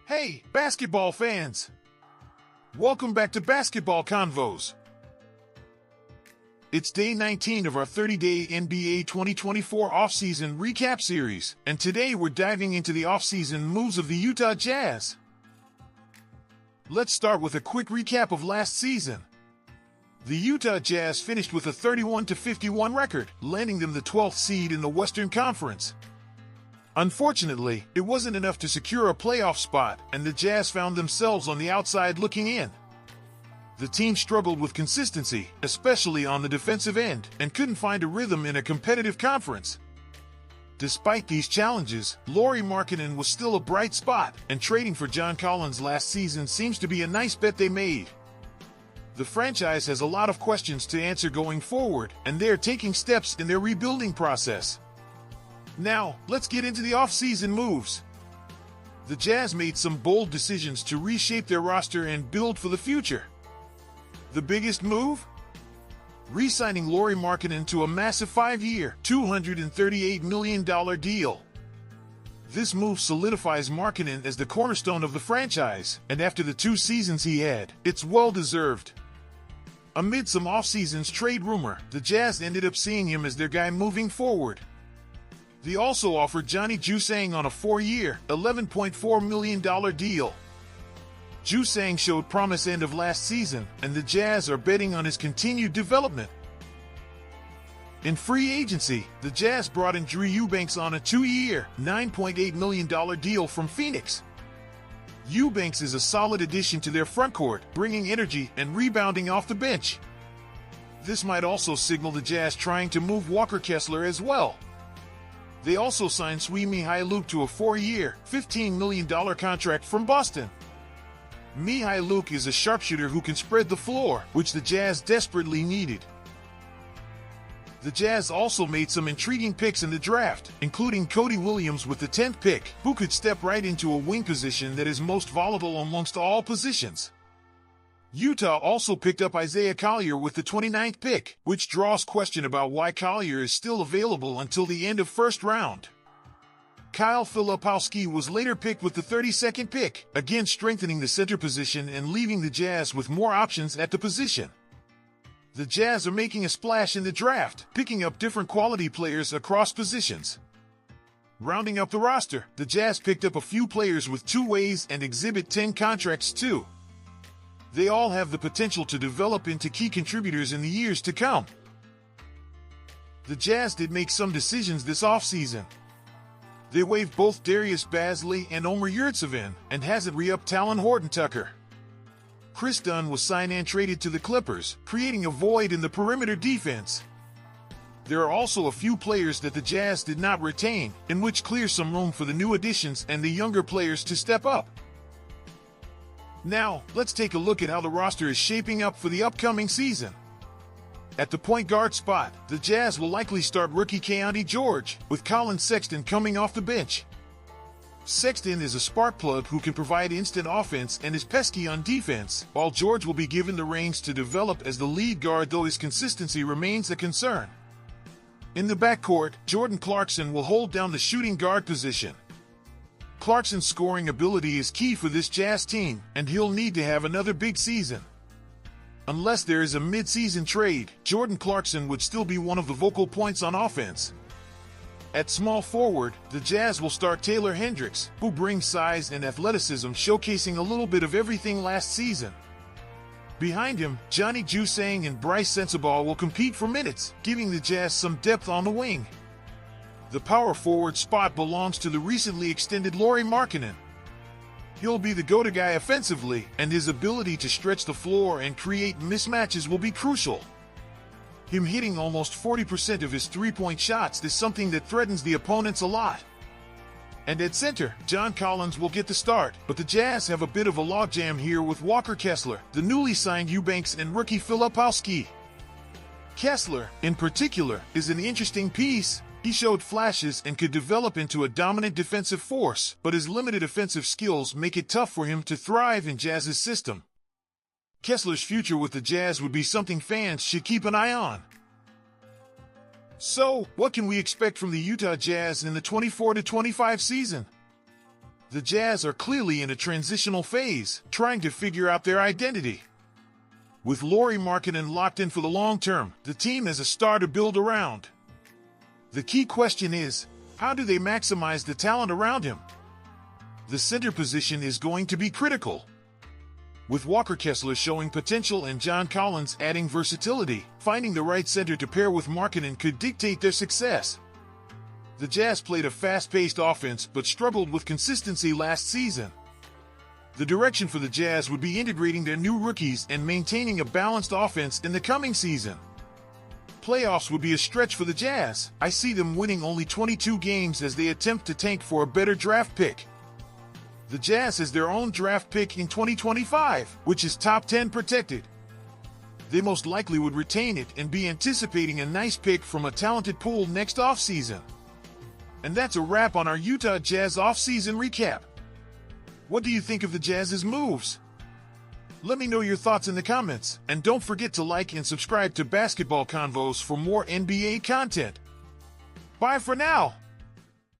Hey, basketball fans! Welcome back to Basketball Convos. It's day 19 of our 30-day NBA 2024 offseason recap series, and today we're diving into the offseason moves of the Utah Jazz. Let's start with a quick recap of last season. The Utah Jazz finished with a 31-51 record, landing them the 12th seed in the Western Conference. Unfortunately, it wasn't enough to secure a playoff spot, and the Jazz found themselves on the outside looking in. The team struggled with consistency, especially on the defensive end, and couldn't find a rhythm in a competitive conference. Despite these challenges, Lauri Markkanen was still a bright spot, and trading for John Collins last season seems to be a nice bet they made. The franchise has a lot of questions to answer going forward, and they're taking steps in their rebuilding process. Now, let's get into the offseason moves. The Jazz made some bold decisions to reshape their roster and build for the future. The biggest move? Re-signing Lauri Markkanen to a massive 5-year, $238 million deal. This move solidifies Markkanen as the cornerstone of the franchise, and after the 2 seasons he had, it's well-deserved. Amid some offseason's trade rumor, the Jazz ended up seeing him as their guy moving forward. They also offered Johnny Juzang on a 4-year, $11.4 million deal. Juzang showed promise end of last season, and the Jazz are betting on his continued development. In free agency, the Jazz brought in Drew Eubanks on a 2-year, $9.8 million deal from Phoenix. Eubanks is a solid addition to their frontcourt, bringing energy and rebounding off the bench. This might also signal the Jazz trying to move Walker Kessler as well. They also signed Svi Mykhailiuk to a 4-year, $15 million contract from Boston. Mykhailiuk is a sharpshooter who can spread the floor, which the Jazz desperately needed. The Jazz also made some intriguing picks in the draft, including Cody Williams with the 10th pick, who could step right into a wing position that is most volatile amongst all positions. Utah also picked up Isaiah Collier with the 29th pick, which draws question about why Collier is still available until the end of first round. Kyle Filipowski was later picked with the 32nd pick, again strengthening the center position and leaving the Jazz with more options at the position. The Jazz are making a splash in the draft, picking up different quality players across positions. Rounding up the roster, the Jazz picked up a few players with 2 ways and Exhibit 10 contracts too. They all have the potential to develop into key contributors in the years to come. The Jazz did make some decisions this offseason. They waived both Darius Bazley and Omer Yurtseven, and hasn't re-upped Talen Horton-Tucker. Chris Dunn was signed and traded to the Clippers, creating a void in the perimeter defense. There are also a few players that the Jazz did not retain, in which clears some room for the new additions and the younger players to step up. Now, let's take a look at how the roster is shaping up for the upcoming season. At the point guard spot, the Jazz will likely start rookie Keyonte George, with Colin Sexton coming off the bench. Sexton is a spark plug who can provide instant offense and is pesky on defense, while George will be given the reins to develop as the lead guard, though his consistency remains a concern. In the backcourt, Jordan Clarkson will hold down the shooting guard position. Clarkson's scoring ability is key for this Jazz team, and he'll need to have another big season. Unless there is a mid-season trade, Jordan Clarkson would still be one of the vocal points on offense. At small forward, the Jazz will start Taylor Hendricks, who brings size and athleticism, showcasing a little bit of everything last season. Behind him, Johnny Juzang and Bryce Sensabaugh will compete for minutes, giving the Jazz some depth on the wing. The power forward spot belongs to the recently extended Lauri Markkanen. He'll be the go-to guy offensively, and his ability to stretch the floor and create mismatches will be crucial. Him hitting almost 40% of his 3-point shots is something that threatens the opponents a lot. And at center, John Collins will get the start, but the Jazz have a bit of a logjam here with Walker Kessler, the newly signed Eubanks, and rookie Filipowski. Kessler, in particular, is an interesting piece. He showed flashes and could develop into a dominant defensive force, but his limited offensive skills make it tough for him to thrive in Jazz's system. Kessler's future with the Jazz would be something fans should keep an eye on. So, what can we expect from the Utah Jazz in the 24-25 season? The Jazz are clearly in a transitional phase, trying to figure out their identity. With Lauri Markkanen locked in for the long term, the team has a star to build around. The key question is, how do they maximize the talent around him? The center position is going to be critical. With Walker Kessler showing potential and John Collins adding versatility, finding the right center to pair with Markkanen could dictate their success. The Jazz played a fast-paced offense but struggled with consistency last season. The direction for the Jazz would be integrating their new rookies and maintaining a balanced offense in the coming season. Playoffs would be a stretch for the Jazz. I see them winning only 22 games as they attempt to tank for a better draft pick. The Jazz has their own draft pick in 2025, which is top 10 protected. They most likely would retain it and be anticipating a nice pick from a talented pool next offseason. And that's a wrap on our Utah Jazz offseason recap. What do you think of the Jazz's moves? Let me know your thoughts in the comments, and don't forget to like and subscribe to Basketball Convos for more NBA content. Bye for now!